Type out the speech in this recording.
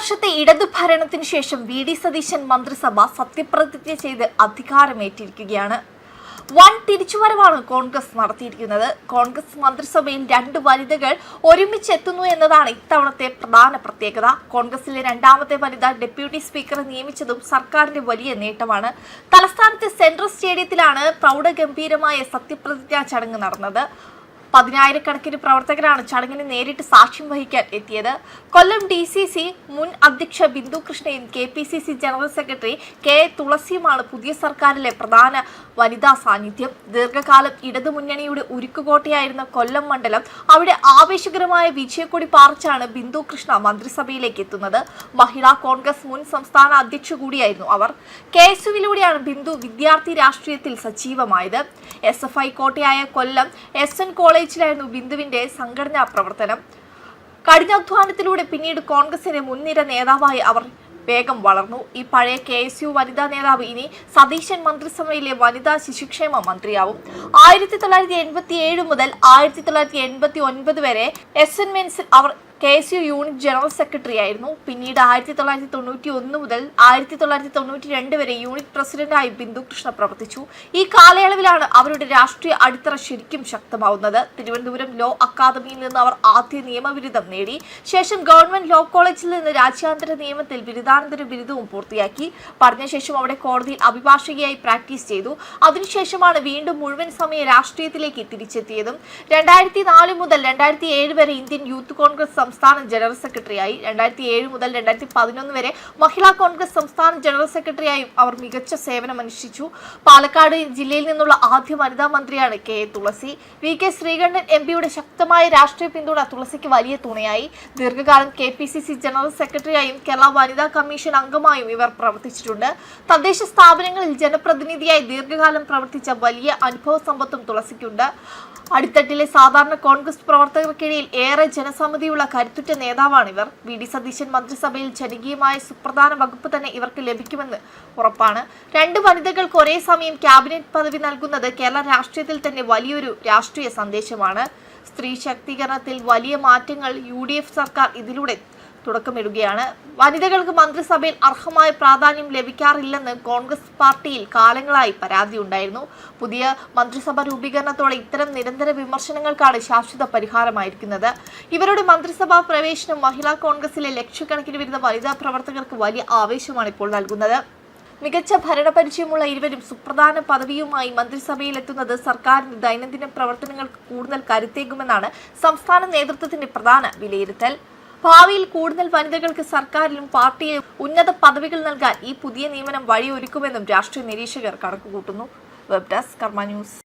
വർഷത്തെ ഇടതു ഭരണത്തിന് ശേഷം വി.ഡി. സതീശൻ മന്ത്രിസഭ സത്യപ്രതിജ്ഞ ചെയ്ത് അധികാരമേറ്റിരിക്കുകയാണ്. വൻ തിരിച്ചുവരവാണ് കോൺഗ്രസ് നടത്തിയിരിക്കുന്നത്. കോൺഗ്രസ് മന്ത്രിസഭയിൽ 2 വനിതകൾ ഒരുമിച്ചെത്തുന്നു എന്നതാണ് ഇത്തവണത്തെ പ്രധാന പ്രത്യേകത. കോൺഗ്രസിലെ രണ്ടാമത്തെ വനിത ഡെപ്യൂട്ടി സ്പീക്കറെ നിയമിച്ചതും സർക്കാരിന്റെ വലിയ നേട്ടമാണ്. തലസ്ഥാനത്തെ സെൻട്രൽ സ്റ്റേഡിയത്തിലാണ് പ്രൗഢഗംഭീരമായ സത്യപ്രതിജ്ഞാ ചടങ്ങ് നടന്നത്. 10,000-കണക്കിന് പ്രവർത്തകരാണ് ചടങ്ങിന് നേരിട്ട് സാക്ഷ്യം വഹിക്കാൻ എത്തിയത്. കൊല്ലം DCC മുൻ അധ്യക്ഷ ബിന്ദു കൃഷ്ണയും KPCC ജനറൽ സെക്രട്ടറി കെ തുളസിയുമാണ് പുതിയ സർക്കാരിലെ പ്രധാന വനിതാ സാന്നിധ്യം. ദീർഘകാലം ഇടതുമുന്നണിയുടെ ഉരുക്കുകോട്ടയായിരുന്ന കൊല്ലം മണ്ഡലം അവിടെ ആവേശകരമായ വിജയക്കൊടി പാറിച്ചാണ് ബിന്ദു കൃഷ്ണ മന്ത്രിസഭയിലേക്ക് എത്തുന്നത്. മഹിളാ കോൺഗ്രസ് മുൻ സംസ്ഥാന അധ്യക്ഷ കൂടിയായിരുന്നു അവർ. KSUവിലൂടെയാണ് ബിന്ദു വിദ്യാർത്ഥി രാഷ്ട്രീയത്തിൽ സജീവമായത്. SFI കോട്ടയായ കൊല്ലം SN കോളേജിലായിരുന്നു ബിന്ദുവിന്റെ സംഘടനാ പ്രവർത്തനം. കഠിനാധ്വാനത്തിലൂടെ പിന്നീട് കോൺഗ്രസിന്റെ മുൻനിര നേതാവായി അവർ വേഗം വളർന്നു. ഈ പഴയ KSU വനിതാ നേതാവ് ഇനി സതീശൻ മന്ത്രിസഭയിലെ വനിതാ ശിശുക്ഷേമ മന്ത്രിയാവും. 1987 മുതൽ 1989 വരെ SN മെൻസിൽ അവർ KSU യൂണിറ്റ് ജനറൽ സെക്രട്ടറി ആയിരുന്നു. പിന്നീട് 1991 മുതൽ 1992 വരെ യൂണിറ്റ് പ്രസിഡന്റായി ബിന്ദു കൃഷ്ണ പ്രവർത്തിച്ചു. ഈ കാലയളവിലാണ് അവരുടെ രാഷ്ട്രീയ അടിത്തറ ശരിക്കും ശക്തമാവുന്നത്. തിരുവനന്തപുരം ലോ അക്കാദമിയിൽ നിന്ന് അവർ ആദ്യ നിയമബിരുദം നേടി. ശേഷം ഗവൺമെന്റ് ലോ കോളേജിൽ നിന്ന് രാജ്യാന്തര നിയമത്തിൽ ബിരുദാനന്തര ബിരുദവും പൂർത്തിയാക്കി. പഠന ശേഷം അവിടെ കോടതിയിൽ അഭിഭാഷകയായി പ്രാക്ടീസ് ചെയ്തു. അതിനുശേഷമാണ് വീണ്ടും മുഴുവൻ സമയ രാഷ്ട്രീയത്തിലേക്ക് തിരിച്ചെത്തിയതും. 2004 മുതൽ 2007 വരെ ഇന്ത്യൻ യൂത്ത് കോൺഗ്രസ് സംസ്ഥാന ജനറൽ സെക്രട്ടറിയായി. 2007 മുതൽ 2011 വരെ മഹിളാ കോൺഗ്രസ് സംസ്ഥാന ജനറൽ സെക്രട്ടറിയായും അവർ മികച്ച സേവനമനുഷ്ഠിച്ചു. പാലക്കാട് ജില്ലയിൽ നിന്നുള്ള ആദ്യ വനിതാ മന്ത്രിയാണ് കെ തുളസി. VK ശ്രീകണ്ഠൻ MPയുടെ ശക്തമായ രാഷ്ട്രീയ പിന്തുണ തുളസിക്ക് വലിയ തുണയായി. ദീർഘകാലം KPCC ജനറൽ സെക്രട്ടറിയായും കേരള വനിതാ കമ്മീഷൻ അംഗമായും ഇവർ പ്രവർത്തിച്ചിട്ടുണ്ട്. തദ്ദേശ സ്ഥാപനങ്ങളിൽ ജനപ്രതിനിധിയായി ദീർഘകാലം പ്രവർത്തിച്ച വലിയ അനുഭവ സമ്പത്തും തുളസിക്കുണ്ട്. അടിത്തട്ടിലെ സാധാരണ കോൺഗ്രസ് പ്രവർത്തകർക്കിടയിൽ ഏറെ ജനസമ്മതിയുള്ള കരുത്തുറ്റ നേതാവാണിവർ. വി.ഡി. സതീശൻ മന്ത്രിസഭയിൽ ജനകീയമായ സുപ്രധാന വകുപ്പ് തന്നെ ഇവർക്ക് ലഭിക്കുമെന്ന് ഉറപ്പാണ്. 2 വനിതകൾക്ക് ഒരേ സമയം ക്യാബിനറ്റ് പദവി നൽകുന്നത് കേരള രാഷ്ട്രീയത്തിൽ തന്നെ വലിയൊരു രാഷ്ട്രീയ സന്ദേശമാണ്. സ്ത്രീ ശാക്തീകരണത്തിൽ വലിയ മാറ്റങ്ങൾ UDF സർക്കാർ ഇതിലൂടെ തുടക്കമിടുകയാണ്. വനിതകൾക്ക് മന്ത്രിസഭയിൽ അർഹമായ പ്രാധാന്യം ലഭിക്കാറില്ലെന്ന് കോൺഗ്രസ് പാർട്ടിയിൽ കാലങ്ങളായി പരാതിയുണ്ടായിരുന്നു. പുതിയ മന്ത്രിസഭ രൂപീകരണത്തോടെ ഇത്തരം നിരന്തര വിമർശനങ്ങൾക്കാണ് ശാശ്വത പരിഹാരമായിരിക്കുന്നത്. ഇവരുടെ മന്ത്രിസഭാ പ്രവേശനം മഹിളാ കോൺഗ്രസിലെ ലക്ഷക്കണക്കിന് വരുന്ന വനിതാ പ്രവർത്തകർക്ക് വലിയ ആവേശമാണ് ഇപ്പോൾ നൽകുന്നത്. മികച്ച ഭരണപരിചയമുള്ള ഇരുവരും സുപ്രധാന പദവിയുമായി മന്ത്രിസഭയിലെത്തുന്നത് സർക്കാരിന്റെ ദൈനംദിന പ്രവർത്തനങ്ങൾക്ക് കൂടുതൽ കരുത്തേകുമെന്നാണ് സംസ്ഥാന നേതൃത്വത്തിന്റെ പ്രധാന വിലയിരുത്തൽ. ഭാവിയിൽ കൂടുതൽ വനിതകൾക്ക് സർക്കാരിലും പാർട്ടിയിലും ഉന്നത പദവികൾ നൽകാൻ ഈ പുതിയ നിയമനം വഴിയൊരുക്കുമെന്നും രാഷ്ട്രീയ നിരീക്ഷകർ കണക്കുകൂട്ടുന്നു. വെബ് ഡെസ്ക് കർമ്മ ന്യൂസ്.